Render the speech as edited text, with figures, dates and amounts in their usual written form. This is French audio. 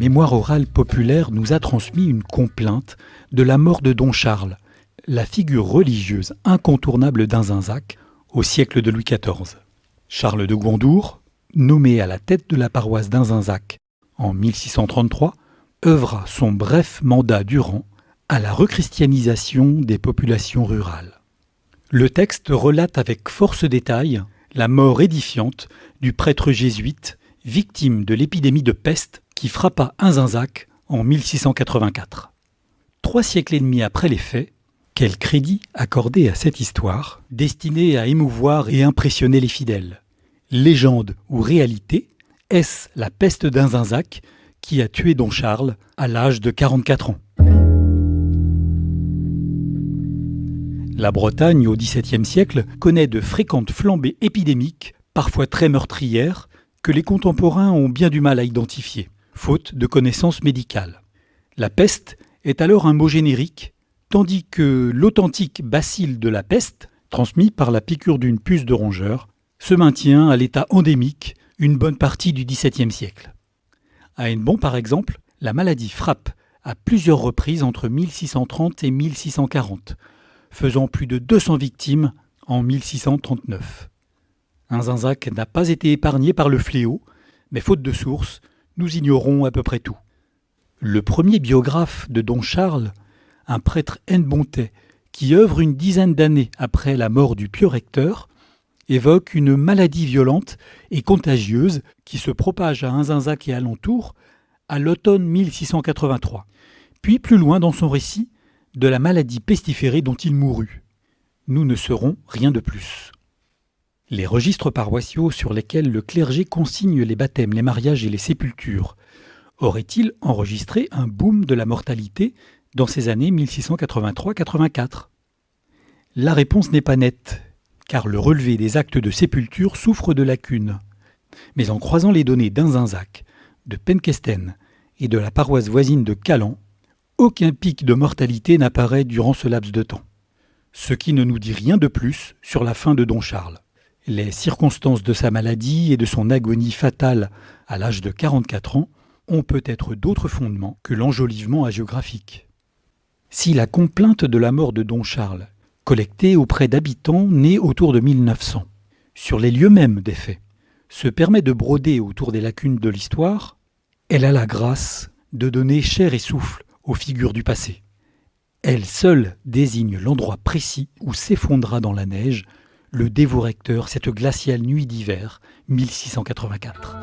mémoire orale populaire nous a transmis une complainte de la mort de Don Charles, la figure religieuse incontournable d'Inzinzac au siècle de Louis XIV. Charles de Gondour, nommé à la tête de la paroisse d'Inzinzac en 1633, œuvra son bref mandat durant à la rechristianisation des populations rurales. Le texte relate avec force détail la mort édifiante du prêtre jésuite victime de l'épidémie de peste qui frappa Inzinzac en 1684. 3 siècles et demi après les faits, quel crédit accorder à cette histoire destinée à émouvoir et impressionner les fidèles? Légende ou réalité, est-ce la peste d'Inzinzac qui a tué Don Charles à l'âge de 44 ans? La Bretagne, au XVIIe siècle, connaît de fréquentes flambées épidémiques, parfois très meurtrières, que les contemporains ont bien du mal à identifier, faute de connaissances médicales. La peste est alors un mot générique, tandis que l'authentique bacille de la peste, transmis par la piqûre d'une puce de rongeur, se maintient à l'état endémique une bonne partie du XVIIe siècle. À Hennebont, par exemple, la maladie frappe à plusieurs reprises entre 1630 et 1640, faisant plus de 200 victimes en 1639. Inzinzac n'a pas été épargné par le fléau, mais faute de sources, nous ignorons à peu près tout. Le premier biographe de Don Charles, un prêtre hennebontais qui œuvre une dizaine d'années après la mort du pieux recteur, évoque une maladie violente et contagieuse qui se propage à Inzinzac et alentour à l'automne 1683, puis plus loin dans son récit, de la maladie pestiférée dont il mourut. Nous ne saurons rien de plus. Les registres paroissiaux sur lesquels le clergé consigne les baptêmes, les mariages et les sépultures auraient-ils enregistré un boom de la mortalité dans ces années 1683-84 ? La réponse n'est pas nette, car le relevé des actes de sépulture souffre de lacunes. Mais en croisant les données d'Inzinzac, de Penkesten et de la paroisse voisine de Callan, aucun pic de mortalité n'apparaît durant ce laps de temps. Ce qui ne nous dit rien de plus sur la fin de Don Charles. Les circonstances de sa maladie et de son agonie fatale à l'âge de 44 ans ont peut-être d'autres fondements que l'enjolivement hagiographique. Si la complainte de la mort de Don Charles, collectée auprès d'habitants nés autour de 1900, sur les lieux mêmes des faits, se permet de broder autour des lacunes de l'histoire, elle a la grâce de donner chair et souffle aux figures du passé. Elle seule désigne l'endroit précis où s'effondra dans la neige le dévot recteur cette glaciale nuit d'hiver 1684.